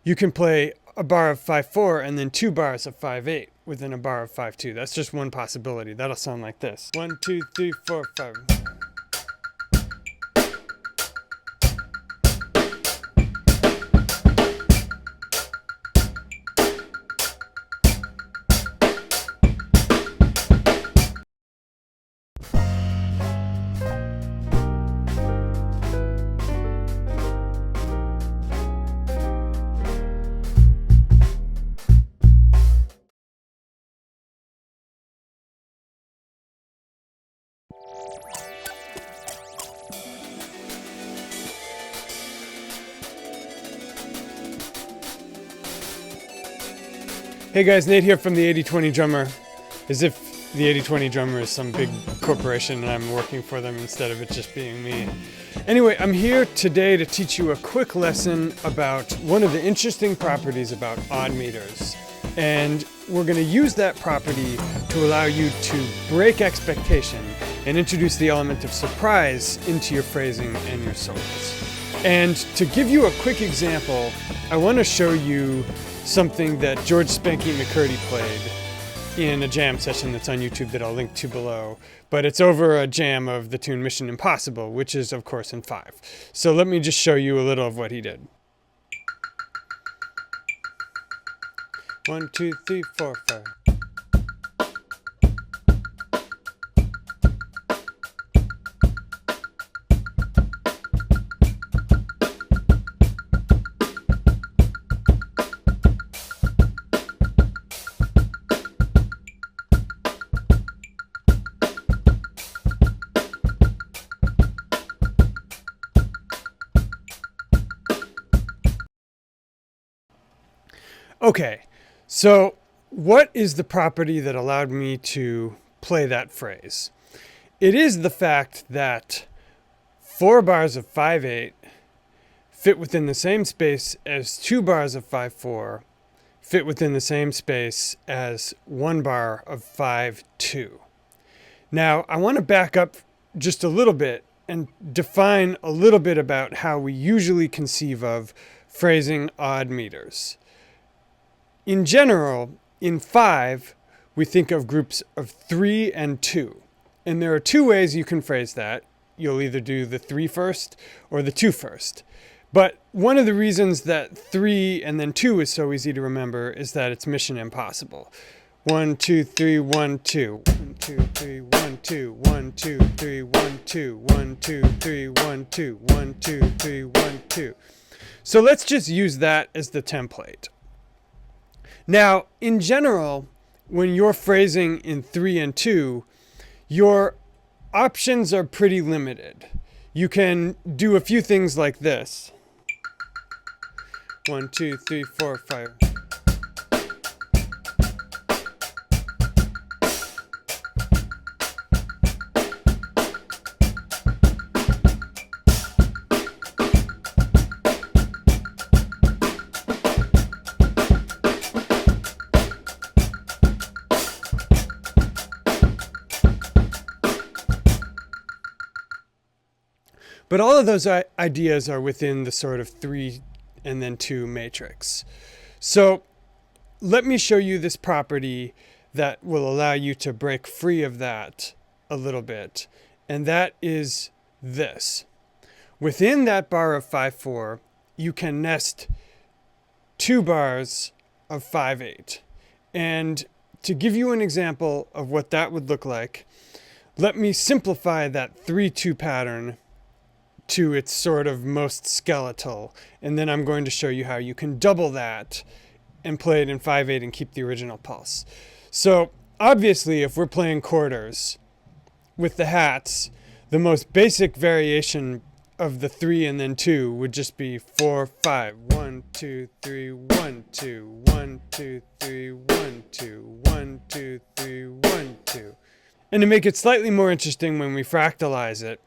you can play a bar of 5/4 and then 2 bars of 5/8 within a bar of 5/2. That's just one possibility. That'll sound like this. 1, 2, 3, 4, 5. Hey guys, Nate here from the 80/20 Drummer. As if the 80/20 Drummer is some big corporation and I'm working for them instead of it just being me. Anyway, I'm here today to teach you a quick lesson about one of the interesting properties about odd meters. And we're going to use that property to allow you to break expectation and introduce the element of surprise into your phrasing and your solos. And to give you a quick example, I want to show you something that George Spanky McCurdy played in a jam session that's on YouTube that I'll link to below. But it's over a jam of the tune Mission Impossible, which is, of course, in 5. So let me just show you a little of what he did. 1, 2, 3, 4, 5. Okay, so what is the property that allowed me to play that phrase? It is the fact that 4 bars of 5/8 fit within the same space as 2 bars of 5/4 fit within the same space as 1 bar of 5/2. Now, I want to back up just a little bit and define a little bit about how we usually conceive of phrasing odd meters. In general, in 5, we think of groups of 3 and 2. And there are 2 ways you can phrase that. You'll either do the 3 first or the 2 first. But one of the reasons that 3 and then 2 is so easy to remember is that it's Mission Impossible. 1, 2, 3, 1, 2. 1, 2, 3, 1, 2. 1, 2, 3, 1, 2. 1, 2, 3, 1, 2. 1, 2, 3, 1, 2. So let's just use that as the template. Now, in general, when you're phrasing in 3 and 2, your options are pretty limited. You can do a few things like this. 1, 2, 3, 4, 5. But all of those ideas are within the sort of 3 and then 2 matrix. So let me show you this property that will allow you to break free of that a little bit. And that is this. Within that bar of 5/4, you can nest 2 bars of 5/8. And to give you an example of what that would look like, let me simplify that 3/2 pattern to its sort of most skeletal. And then I'm going to show you how you can double that and play it in 5/8 and keep the original pulse. So obviously, if we're playing quarters with the hats, the most basic variation of the 3 and then 2 would just be 4, 5. 1, 2, 3, 1, 2. 1, 2, 3, 1, 2. 1, 2, 3, 1, 2. And to make it slightly more interesting when we fractalize it,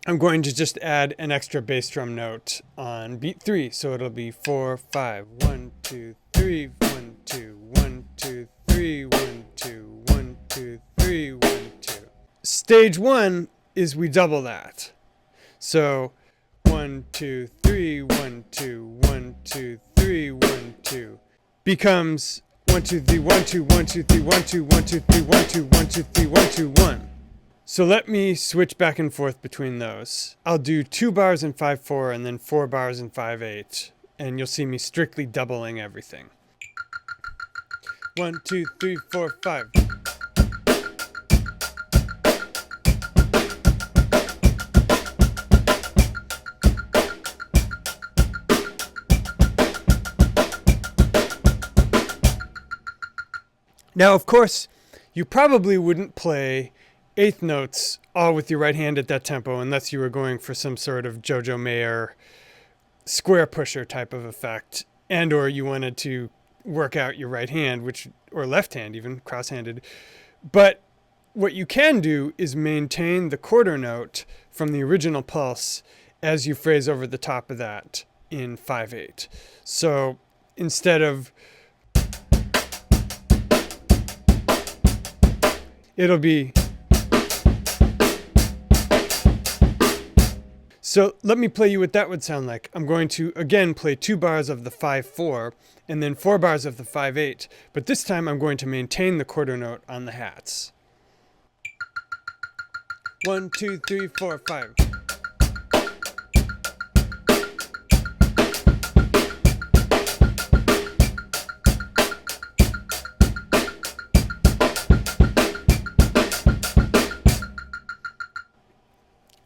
I'm going to just add an extra bass drum note on beat 3. So it'll be 4, 5. 1, 2, 3, 1, 2. 1, 2, 3, 1, 2. 1, 2, 3, 1, 2. Stage 1 is we double that. So 1, 2, 3, 1, 2. 1, 2, 3, 1, 2 becomes 1, 2, 3, 1, 2, 1, 2, 3, 1, 2, 1, 2, 3, 1, 2, 1, 2, 3, 1, 2, 1. So let me switch back and forth between those. I'll do 2 bars in 5/4 and then 4 bars in 5/8, and you'll see me strictly doubling everything. 1, 2, 3, 4, 5. Now, of course, you probably wouldn't play eighth notes all with your right hand at that tempo unless you were going for some sort of Jojo Mayer square pusher type of effect, and or you wanted to work out your right hand, or left hand even, cross-handed. But what you can do is maintain the quarter note from the original pulse as you phrase over the top of that in 5/8. So instead of, it'll be. So let me play you what that would sound like. I'm going to, again, play 2 bars of the 5/4 and then 4 bars of the 5/8. But this time I'm going to maintain the quarter note on the hats. 1, 2, 3, 4, 5.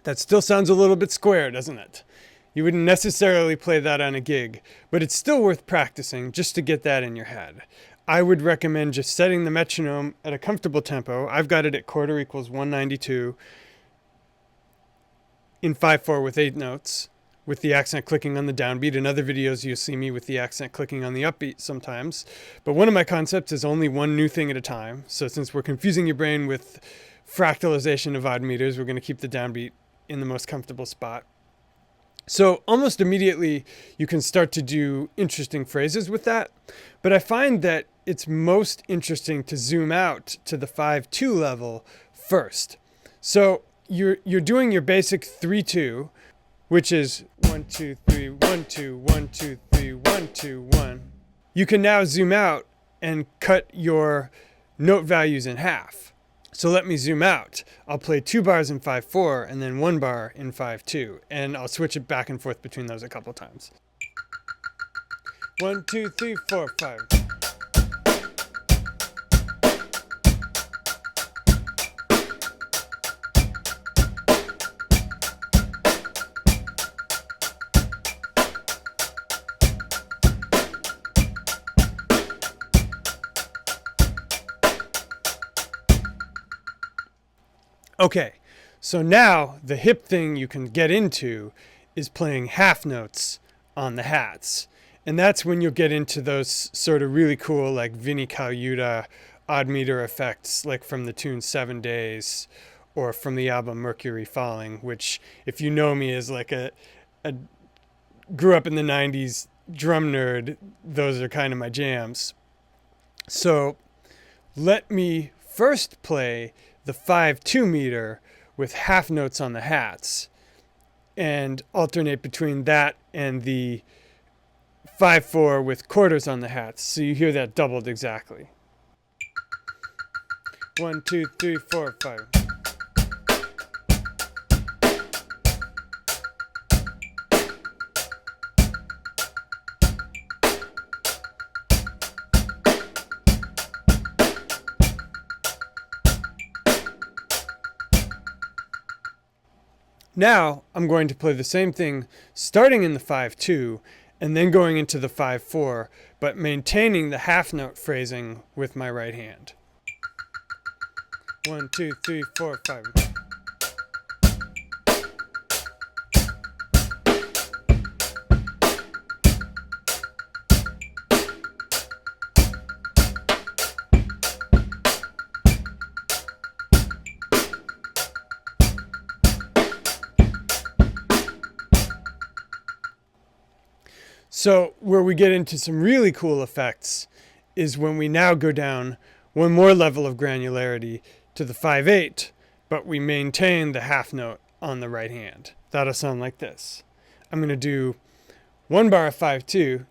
That still sounds a little bit square, doesn't it? You wouldn't necessarily play that on a gig, but it's still worth practicing just to get that in your head. I would recommend just setting the metronome at a comfortable tempo. I've got it at quarter equals 192 in 5/4 with 8 notes, with the accent clicking on the downbeat. In other videos, you'll see me with the accent clicking on the upbeat sometimes. But one of my concepts is only one new thing at a time. So since we're confusing your brain with fractalization of odd meters, we're going to keep the downbeat in the most comfortable spot. So almost immediately you can start to do interesting phrases with that. But I find that it's most interesting to zoom out to the 5/2 level first. So you're doing your basic 3/2, which is 1, 2, 3, 1, 2, 1, 2, 3, 1, 2, 1. You can now zoom out and cut your note values in half. So let me zoom out. I'll play 2 bars in 5/4 and then 1 bar in 5/2, and I'll switch it back and forth between those a couple times. 1, 2, 3, 4, 5. Okay, so now the hip thing you can get into is playing half notes on the hats. And that's when you'll get into those sort of really cool, like Vinnie Colaiuta odd meter effects, like from the tune 7 Days or from the album Mercury Falling, which, if you know me as like a grew up in the 90s drum nerd, those are kind of my jams. So let me first play the 5/2 meter with half notes on the hats and alternate between that and the 5/4 with quarters on the hats. So you hear that doubled exactly. 1, 2, 3, 4, 5. Now I'm going to play the same thing starting in the 5/2 and then going into the 5/4, but maintaining the half note phrasing with my right hand. 1, 2, 3, 4, 5. So where we get into some really cool effects is when we now go down one more level of granularity to the 5/8, but we maintain the half note on the right hand. That'll sound like this. I'm going to do 1 bar of 5/2,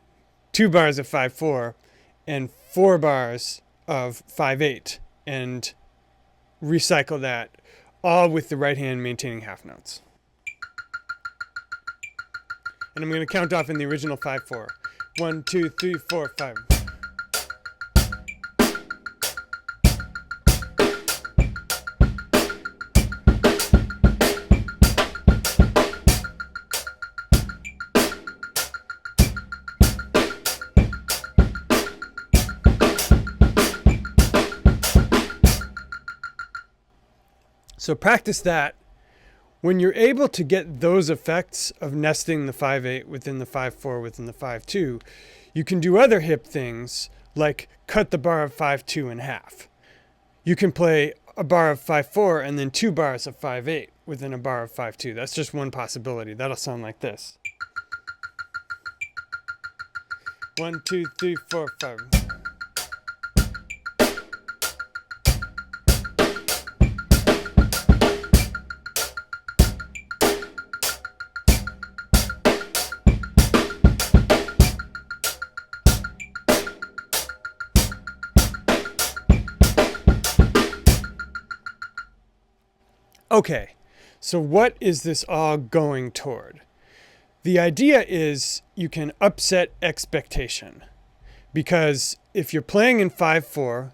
2 bars of 5/4, and 4 bars of 5/8, and recycle that, all with the right hand maintaining half notes. And I'm going to count off in the original 5/4. 1, 2, 3, 4, 5. So practice that. When you're able to get those effects of nesting the 5/8 within the 5/4 within the 5/2, you can do other hip things like cut the bar of 5/2 in half. You can play a bar of 5/4 and then 2 bars of 5/8 within a bar of 5/2. That's just one possibility. That'll sound like this. 1, 2, 3, 4, 5. Okay, so what is this all going toward? The idea is you can upset expectation, because if you're playing in 5/4,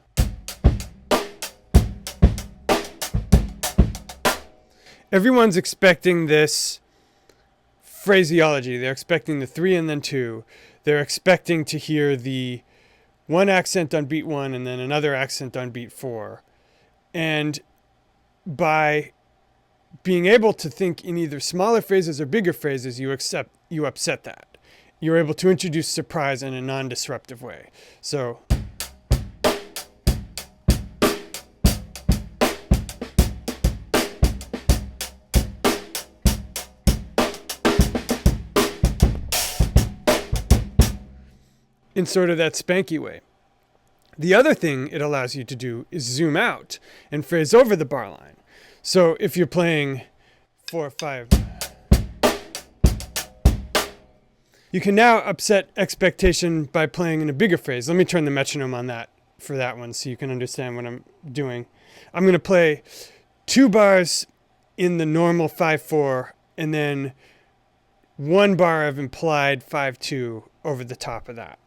everyone's expecting this phraseology. They're expecting the 3 and then 2. They're expecting to hear the one accent on beat 1 and then another accent on beat 4. And by being able to think in either smaller phrases or bigger phrases, you upset that. You're able to introduce surprise in a non-disruptive way. So in sort of that spanky way. The other thing it allows you to do is zoom out and phrase over the bar line. So if you're playing 4/5, you can now upset expectation by playing in a bigger phrase. Let me turn the metronome on that for that one so you can understand what I'm doing. I'm going to play 2 bars in the normal 5/4 and then 1 bar of implied 5/2 over the top of that.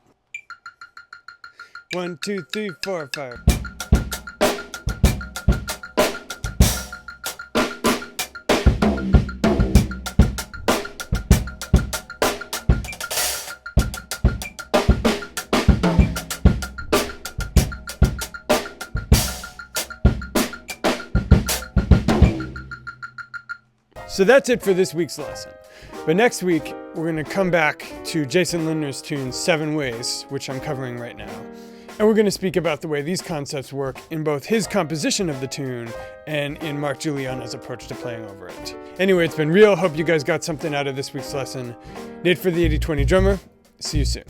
1, 2, 3, 4, 5. So that's it for this week's lesson. But next week, we're going to come back to Jason Lindner's tune 7 Ways, which I'm covering right now. And we're going to speak about the way these concepts work in both his composition of the tune and in Mark Giuliano's approach to playing over it. Anyway, it's been real. Hope you guys got something out of this week's lesson. Nate for the 80/20 Drummer. See you soon.